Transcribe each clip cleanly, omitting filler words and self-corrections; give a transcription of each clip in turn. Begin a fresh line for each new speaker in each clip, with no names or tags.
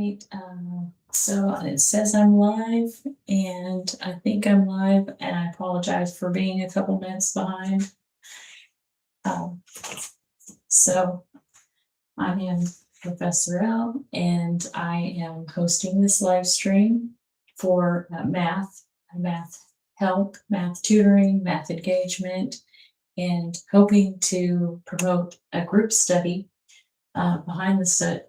right. So it says I'm live, and I think I'm live, and I apologize for being a couple minutes behind. Um, so I am Professor L, and I am hosting this live stream for math help, math tutoring, math engagement, and hoping to promote a group study behind the set.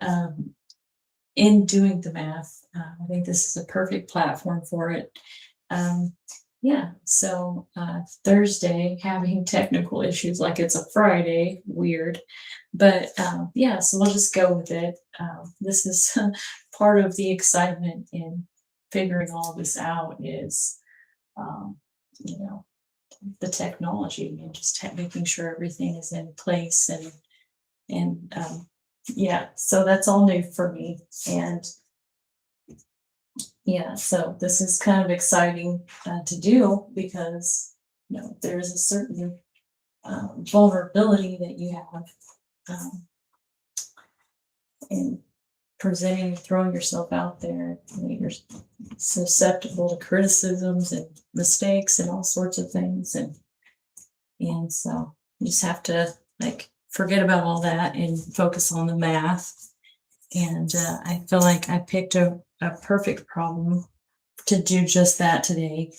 In doing the math. I think this is a perfect platform for it. Yeah, so Thursday, having technical issues like it's a Friday, weird. But yeah, so we'll just go with it. This is part of the excitement in figuring all this out is, you know, the technology and just making sure everything is in place and yeah, so that's all new for me. And yeah, so this is kind of exciting to do because there's a certain vulnerability that you have in presenting, throwing yourself out there. You're susceptible to criticisms and mistakes and all sorts of things, and so you just have to forget about all that and focus on the math. And I feel like I picked a perfect problem to do just that today.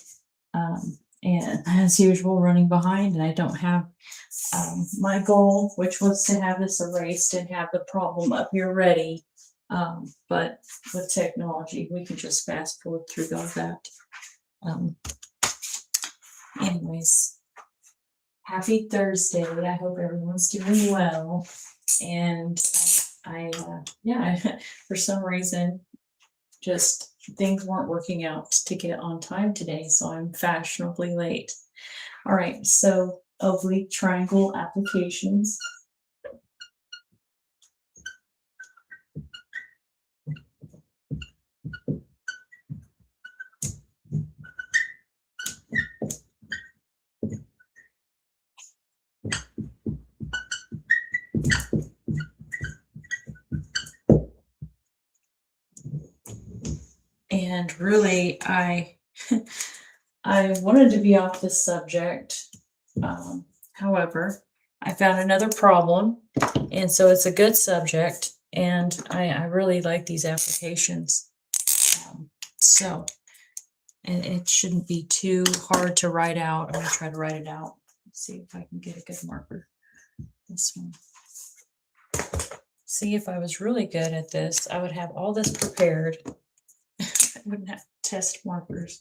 And as usual, running behind, and I don't have my goal, which was to have this erased and have the problem up here ready. But with technology, we can just fast forward through all that. Anyways, happy Thursday. I hope everyone's doing well. And I for some reason, just things weren't working out to get on time today, so I'm fashionably late. All right, so oblique triangle applications. And really, I wanted to be off this subject. However, I found another problem, and so it's a good subject, and I really like these applications. And it shouldn't be too hard to write out. I'm going to try to write it out. Let's see if I can get a good marker. This one. See, if I was really good at this, I would have all this prepared. I wouldn't have test markers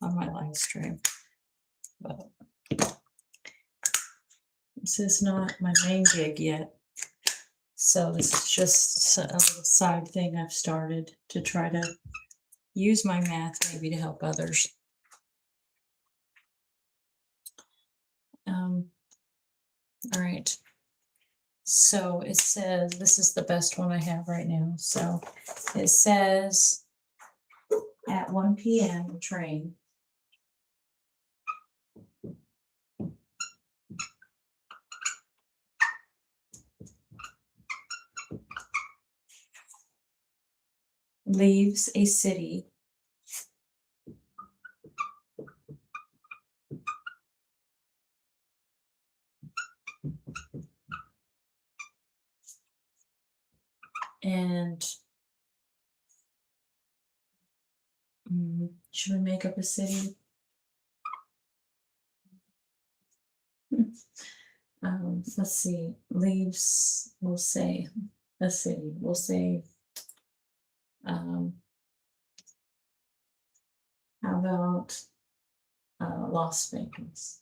on my live stream. But this is not my main gig yet. So this is just a little side thing I've started to try to use my math maybe to help others. All right. So it says, this is the best one I have right now. So it says at 1 p.m. the train leaves a city and should we make up a city? Let's see, leaves, we'll say a city, we'll say how about Las Vegas?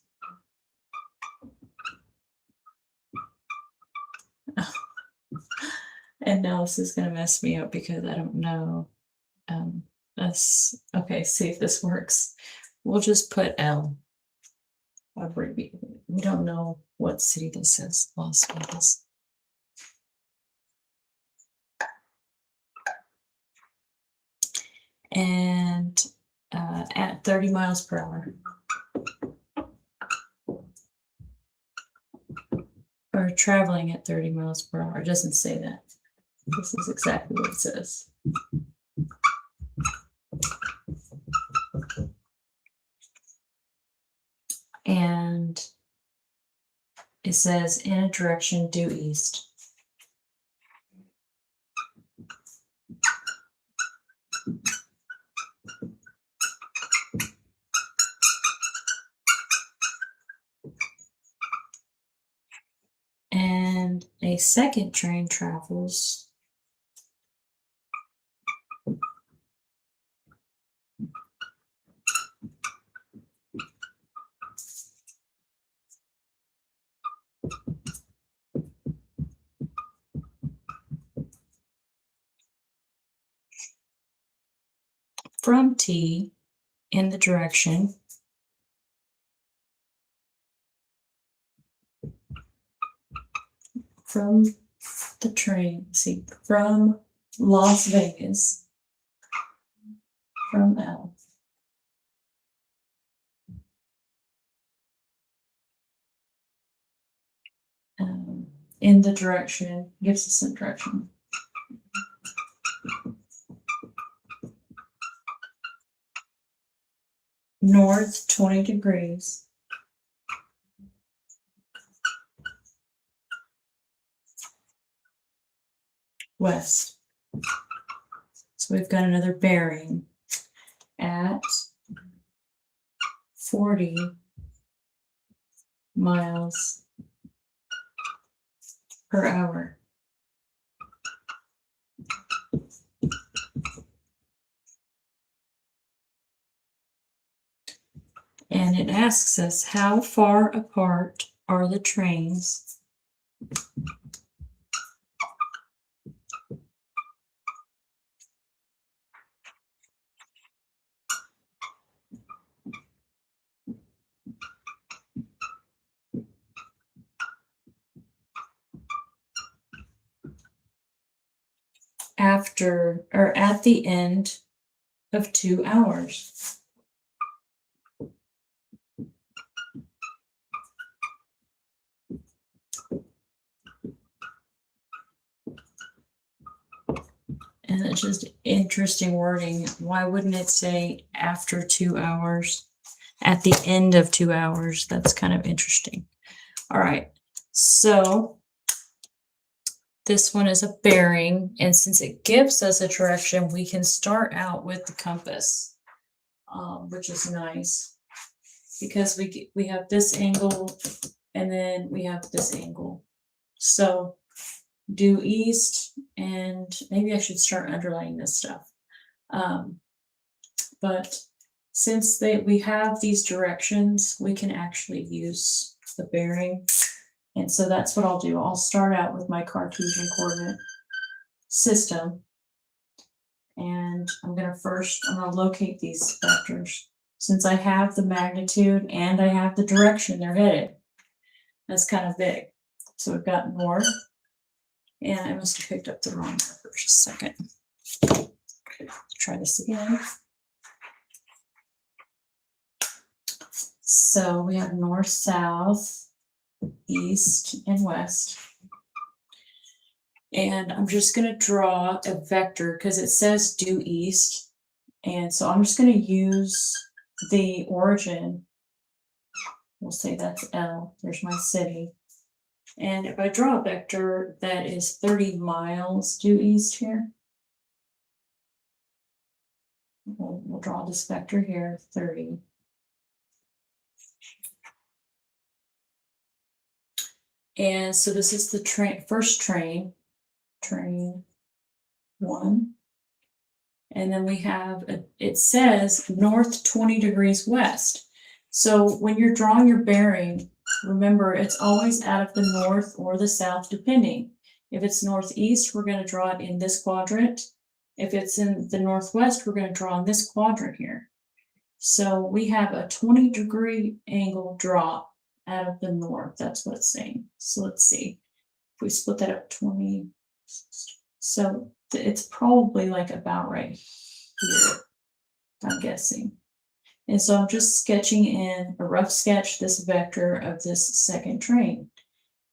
And now this is going to mess me up because I don't know. That's okay. See if this works. We'll just put L. We don't know what city this is. Las Vegas. And at 30 miles per hour. Or traveling at 30 miles per hour. It doesn't say that. This is exactly what it says. and it says in a direction due east. And a second train travels from T in the direction from the train, see, from Las Vegas, from L. In the direction, gives us a direction. North 20 degrees. West. So we've got another bearing at 40 miles per hour. And it asks us, how far apart are the trains after or at the end of 2 hours? And it's just interesting wording. Why wouldn't it say after 2 hours? At the end of 2 hours? That's kind of interesting. All right. So this one is a bearing. And since it gives us a direction, we can start out with the compass, which is nice because we have this angle and then we have this angle. So due east, and maybe I should start underlining this stuff. But since we have these directions, we can actually use the bearing. And so that's what I'll do. I'll start out with my Cartesian coordinate system. And I'm going to locate these vectors. Since I have the magnitude and I have the direction they're headed, that's kind of big. So we've got north. And I must have picked up the wrong marker. Just a second. Let's try this again. So we have north, south, east, and west. And I'm just going to draw a vector because it says due east. And so I'm just going to use the origin. We'll say that's L. There's my city. And if I draw a vector that is 30 miles due east here, we'll draw this vector here, 30. And so this is the first train 1. And then we have, it says north 20 degrees west. So when you're drawing your bearing, remember it's always out of the north or the south, depending. If it's northeast, we're going to draw it in this quadrant. If it's in the northwest, we're going to draw in this quadrant here. So we have a 20-degree angle drop out of the north. That's what it's saying. So let's see. If we split that up 20, so it's probably like about right here, I'm guessing. And so I'm just sketching in a rough sketch this vector of this second train.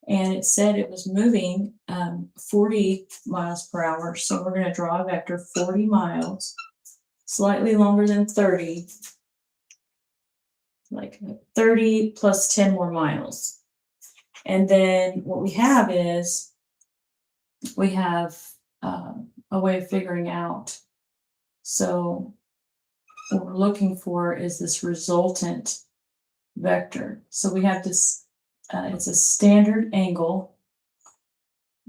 And it said it was moving 40 miles per hour. So we're going to draw a vector 40 miles, slightly longer than 30. like 30 plus 10 more miles. And then what we have is we have a way of figuring out. So what we're looking for is this resultant vector. So we have this, it's a standard angle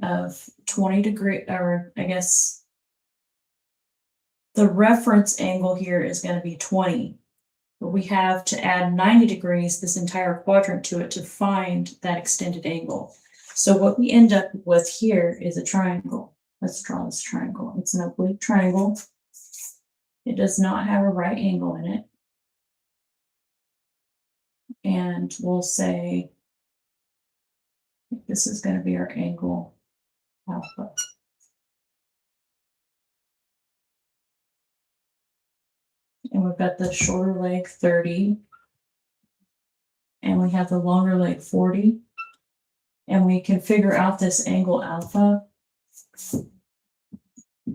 of 20 degrees, or I guess the reference angle here is going to be 20. But we have to add 90 degrees, this entire quadrant, to it to find that extended angle. So what we end up with here is a triangle. Let's draw this triangle. It's an oblique triangle. It does not have a right angle in it. And we'll say this is going to be our angle alpha. And we've got the shorter leg 30. And we have the longer leg 40. And we can figure out this angle alpha.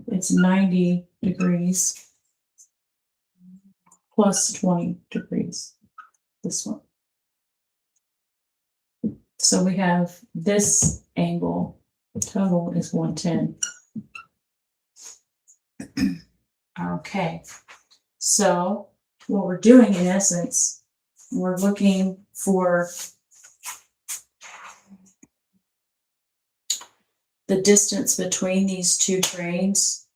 It's 90 degrees plus 20 degrees, this one. So we have this angle total is 110. Okay, so what we're doing in essence, we're looking for the distance between these two trains.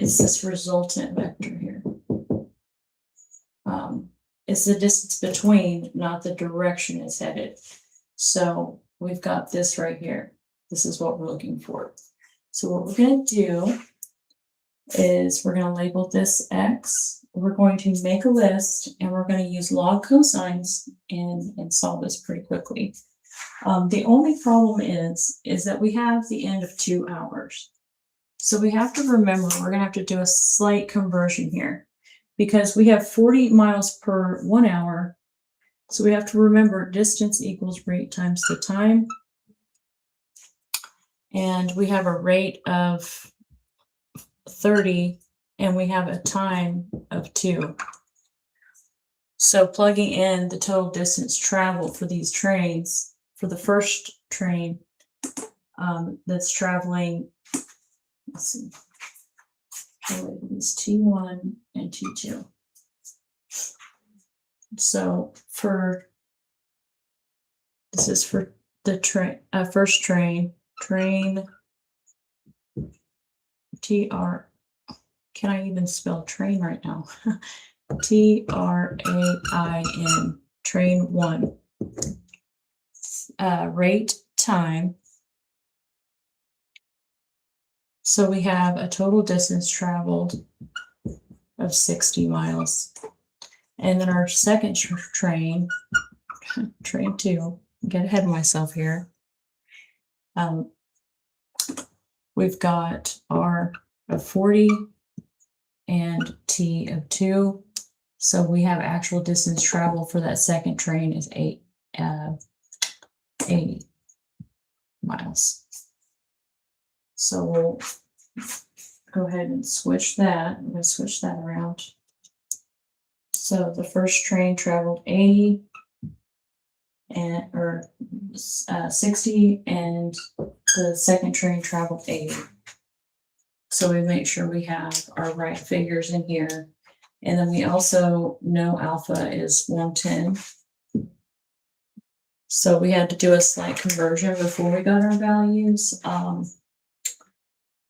It's this resultant vector here. It's the distance between, not the direction it's headed. So we've got this right here. This is what we're looking for. So what we're going to do is we're going to label this X. We're going to make a list, and we're going to use log cosines and solve this pretty quickly. The only problem is that we have the end of 2 hours. So we have to remember we're going to have to do a slight conversion here because we have 40 miles per 1 hour. So we have to remember distance equals rate times the time. And we have a rate of 30 and we have a time of 2. So plugging in the total distance traveled for these trains, for the first train that's traveling, let's see, these T1 and T2. So this is for the first train TR. Can I even spell train right now? TRAIN, train 1. Rate time. So we have a total distance traveled of 60 miles. And then our second train 2, get ahead of myself here. We've got R of 40 and T of 2. So we have actual distance traveled for that second train is 80 miles. So we'll go ahead and switch that. I'm going to switch that around. So the first train traveled 80 or 60, and the second train traveled 80. So we make sure we have our right figures in here. And then we also know alpha is 110. So we had to do a slight conversion before we got our values.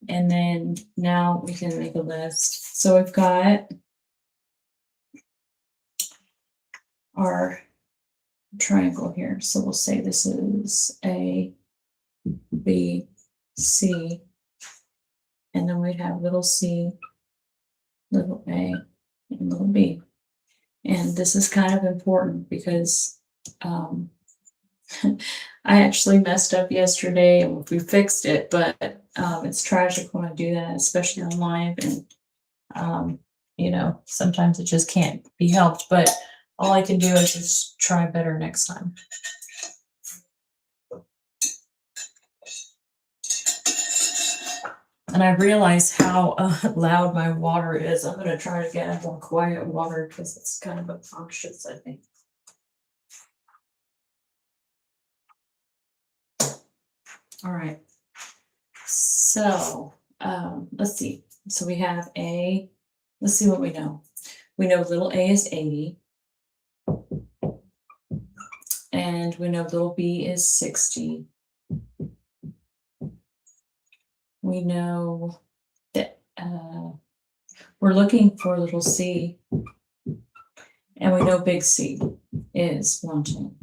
And then now we can make a list. So we've got our triangle here. So we'll say this is A, B, C, and then we'd have little c, little a, and little b. And this is kind of important because I actually messed up yesterday and we fixed it, but it's tragic when I do that, especially on live. And, you know, sometimes it just can't be helped, but all I can do is just try better next time. And I realize how loud my water is. I'm gonna try to get a more quiet water because it's kind of obnoxious, I think. All right. So, let's see. So we have A. Let's see what we know. We know little a is 80. And we know little b is 60. We know that we're looking for little c. And we know big C is 110.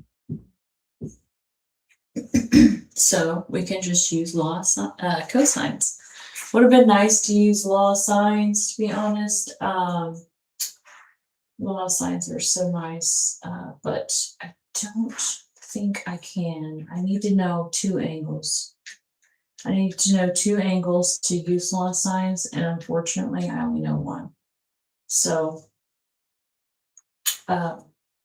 So we can just use cosines. Would have been nice to use law of sines, to be honest. Law of sines are so nice, but I don't think I can. I need to know two angles. I need to know two angles to use law of sines, and unfortunately, I only know one. So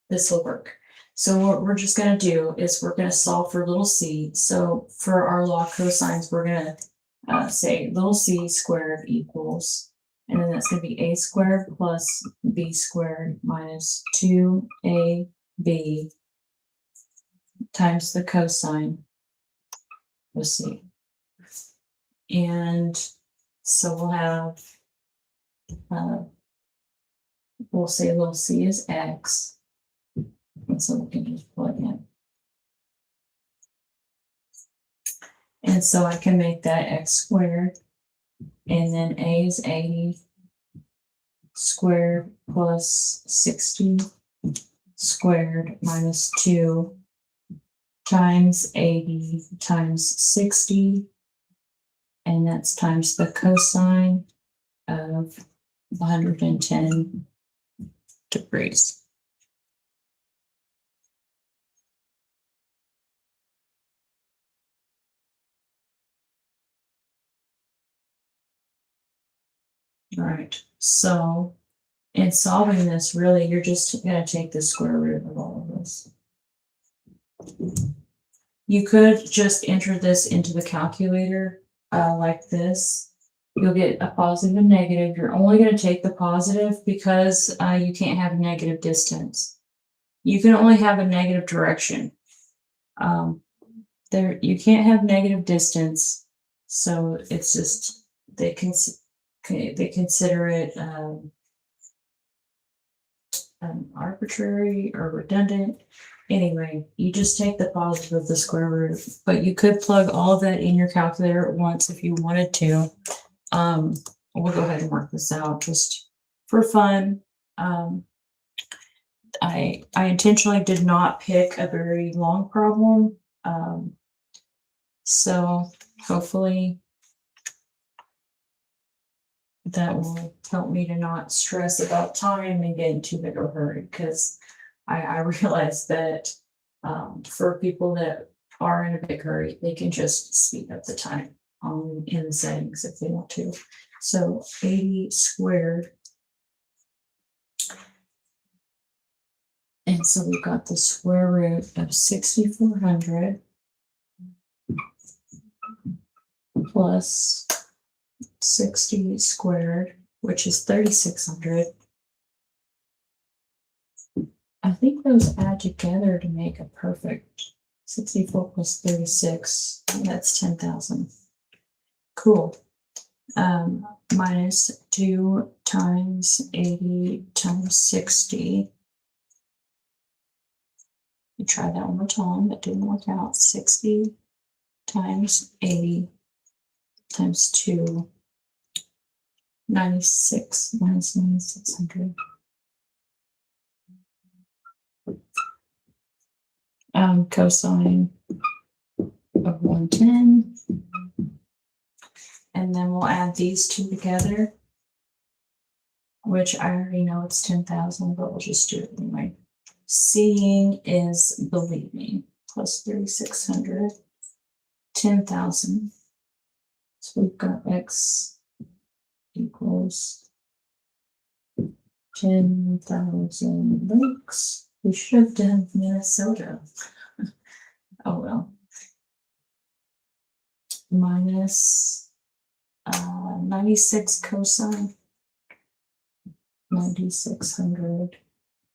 this will work. So what we're just going to do is we're going to solve for little c. So for our law of cosines, we're going to say little c squared equals, and then that's going to be a squared plus b squared minus 2ab times the cosine of c. And so we'll have, we'll say little c is x. And so we can just plug in. And so I can make that x squared, and then a is 80 squared plus 60 squared minus 2 times 80 times 60, and that's times the cosine of 110 degrees. All right, so in solving this, really, you're just going to take the square root of all of this. You could just enter this into the calculator like this. You'll get a positive and negative. You're only going to take the positive because you can't have negative distance. You can only have a negative direction. You can't have negative distance, so it's just they consider it arbitrary or redundant. Anyway, you just take the positive of the square root, but you could plug all of that in your calculator at once if you wanted to. We'll go ahead and work this out just for fun. I intentionally did not pick a very long problem. So hopefully that will help me to not stress about time and get in too big of a hurry, because I realize that for people that are in a big hurry, they can just speed up the time in the settings if they want to. So 80 squared. And so we've got the square root of 6,400 plus 60 squared, which is 3,600. I think those add together to make a perfect 64 plus 36. That's 10,000. Cool. Minus 2 times 80 times 60. You try that one more time, that didn't work out. 60 times 80 times 2. 96 minus 9,600. Cosine of 110. And then we'll add these two together, which I already know it's 10,000, but we'll just do it anyway. Seeing is believing, plus 3,600, 10,000. So we've got x equals 10,000 links. We should have done Minnesota. Oh well. Minus 96 cosine. 9600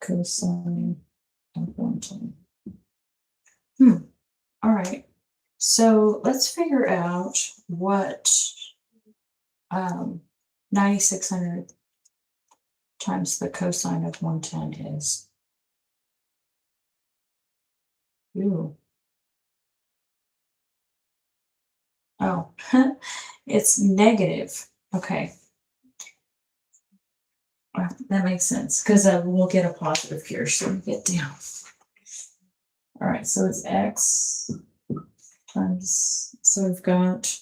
cosine of 110. All right. So let's figure out what 9600 times the cosine of 110 is. Ooh. Oh, it's negative. Okay. Well, that makes sense because we'll get a positive here. So we get down. All right. So it's x times, so we've got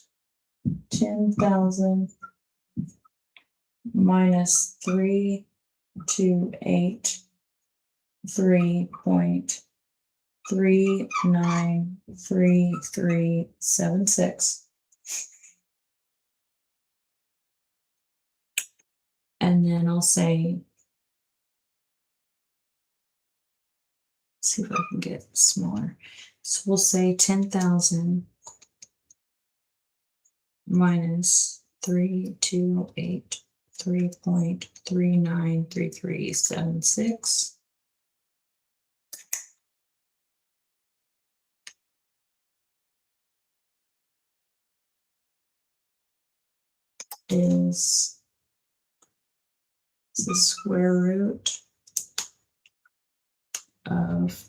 10,000 minus 328 3.393376. And then I'll say, see if I can get smaller. So we'll say 10,000 minus 328 3.393376 is the square root of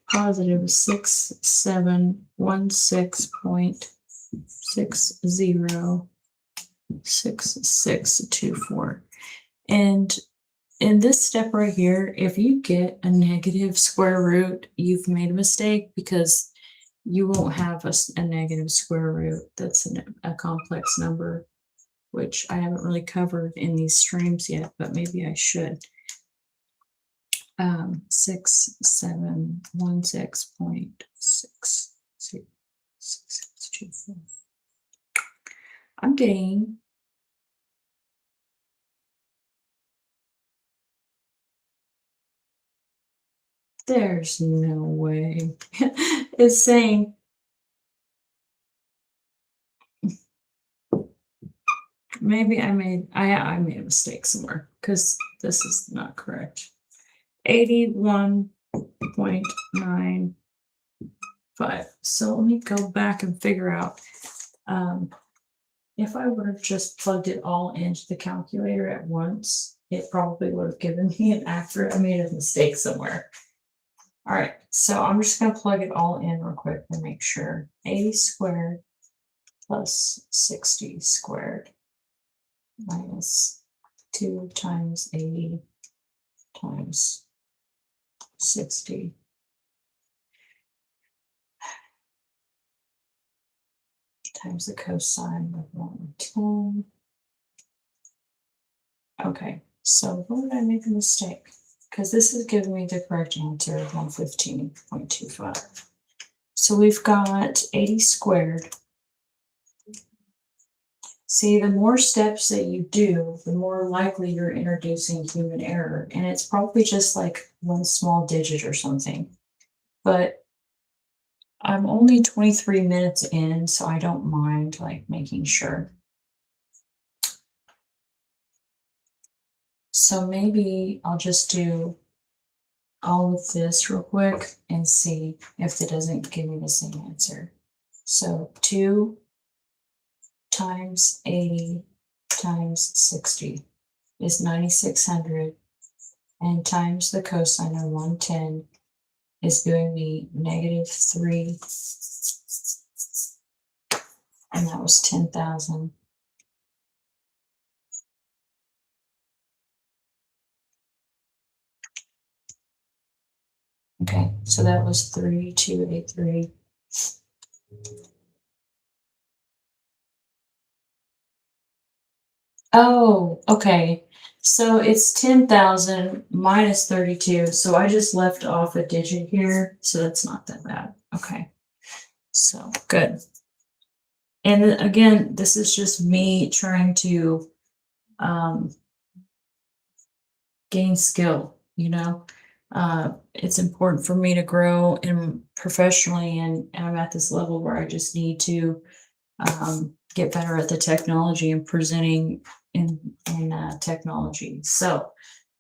positive 6716.606624. And in this step right here, if you get a negative square root, you've made a mistake because you won't have a negative square root that's a complex number, which I haven't really covered in these streams yet, but maybe I should. 6716.606624. I'm getting there's no way. It's saying maybe I made a mistake somewhere because this is not correct. 81.95. So let me go back and figure out if I would have just plugged it all into the calculator at once, it probably would have given me an accurate. I made a mistake somewhere. All right, so I'm just going to plug it all in real quick and make sure. 80 squared plus 60 squared minus 2 times 80 times 60 times the cosine of 110. Okay, so where did I make a mistake? Because this is giving me the correct answer of 115.25. So we've got 80 squared. See, the more steps that you do, the more likely you're introducing human error. And it's probably just like one small digit or something. But I'm only 23 minutes in, so I don't mind like making sure. So maybe I'll just do all of this real quick and see if it doesn't give me the same answer. So 2 times 80 times 60 is 9600, and times the cosine of 110 is giving me -3, and that was 10,000. Okay, so that was 3283. Oh, okay. So it's 10,000 minus 32. So I just left off a digit here. So that's not that bad. Okay. So good. And again, this is just me trying to gain skill, you know. It's important for me to grow and professionally, and I'm at this level where I just need to get better at the technology and presenting in technology. So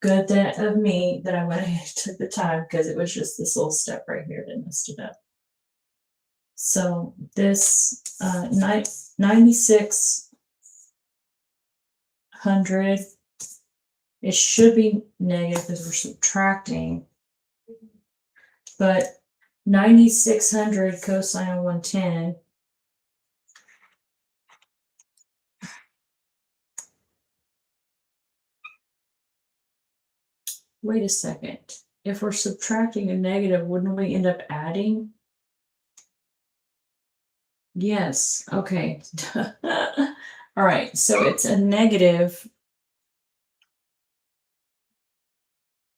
good that of me that I went ahead and took the time, because it was just this little step right here that messed it up. So this 9600, it should be negative because we're subtracting, but 9600 cosine of 110 . Wait a second. If we're subtracting a negative, wouldn't we end up adding? Yes, okay. All right, so it's a negative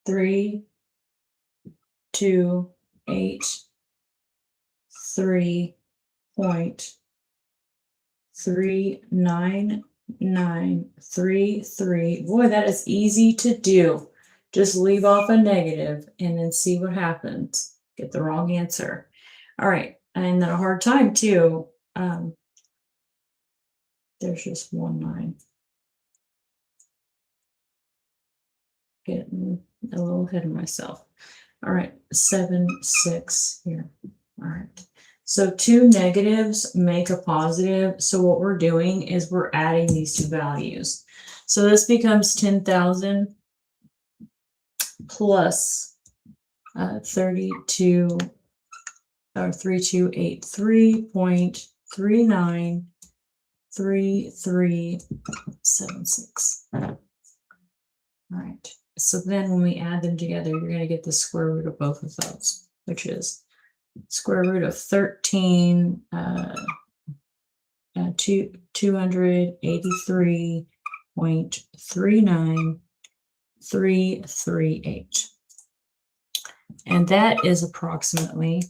3283.39933. Boy, that is easy to do. Just leave off a negative and then see what happens. Get the wrong answer. All right, and then a hard time too. There's just one line. Getting a little ahead of myself. All right, 7, 6 here. All right. So two negatives make a positive. So what we're doing is we're adding these two values. So this becomes 10,000 plus 32 or 3283.393376. All right. So then when we add them together, you're going to get the square root of both of those, which is square root of 13, 283.39338. And that is approximately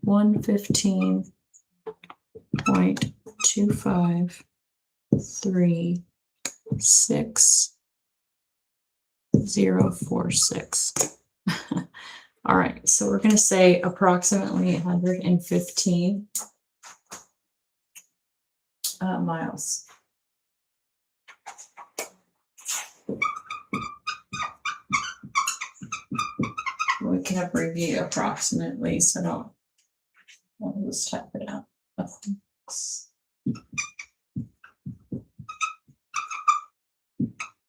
115.2536046. All right, so we're going to say approximately 115 miles. We can abbreviate approximately, so let's type it out.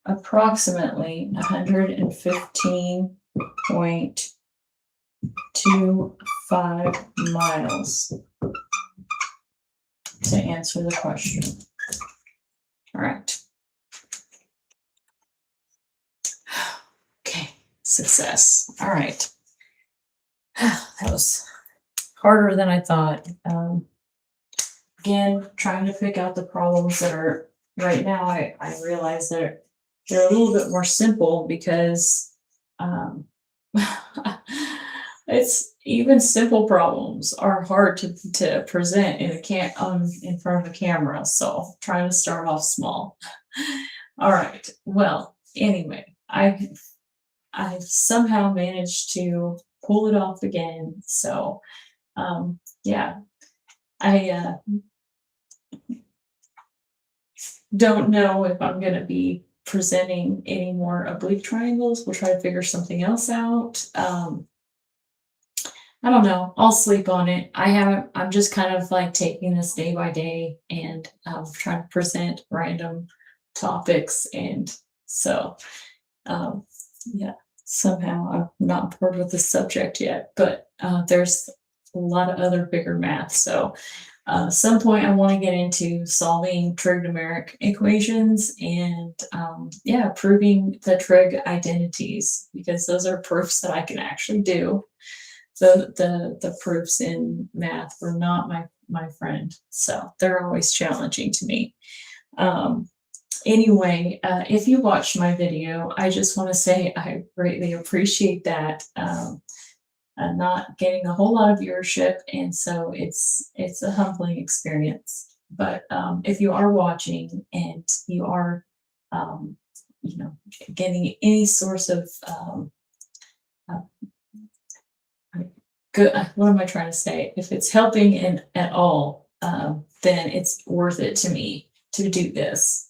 Approximately 115.25 miles to answer the question. All right. Okay, success. All right. That was harder than I thought. Again, trying to pick out the problems that are right now. I realize that they're a little bit more simple because it's even simple problems are hard to present in in front of a camera. So trying to start off small. All right. Well, anyway, I somehow managed to pull it off again. So yeah, I don't know if I'm going to be presenting any more oblique triangles. We'll try to figure something else out. I don't know. I'll sleep on it. I'm just kind of like taking this day by day and trying to present random topics. And so, yeah, somehow I'm not bored with the subject yet, but there's a lot of other bigger math. So at some point I want to get into solving trigonometric equations and yeah, proving the trig identities, because those are proofs that I can actually do. The proofs in math were not my friend, so they're always challenging to me. Anyway, if you watched my video, I just want to say I greatly appreciate that. Not getting a whole lot of viewership, and so it's a humbling experience. But if you are watching and you are um, you know, getting any source of uh, good. What am I trying to say? If it's helping in at all, then it's worth it to me to do this.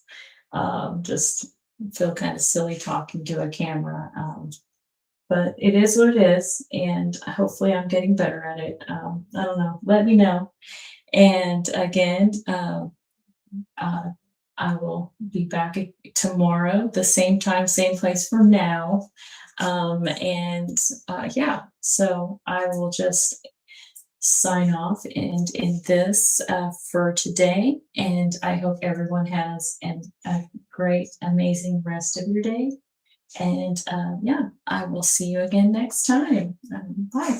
Just feel kind of silly talking to a camera. But it is what it is, and hopefully I'm getting better at it. I don't know. Let me know. And again, uh, I will be back tomorrow, the same time, same place for now. And yeah, so I will just sign off and end this for today. And I hope everyone has a great, amazing rest of your day. And yeah, I will see you again next time. Bye.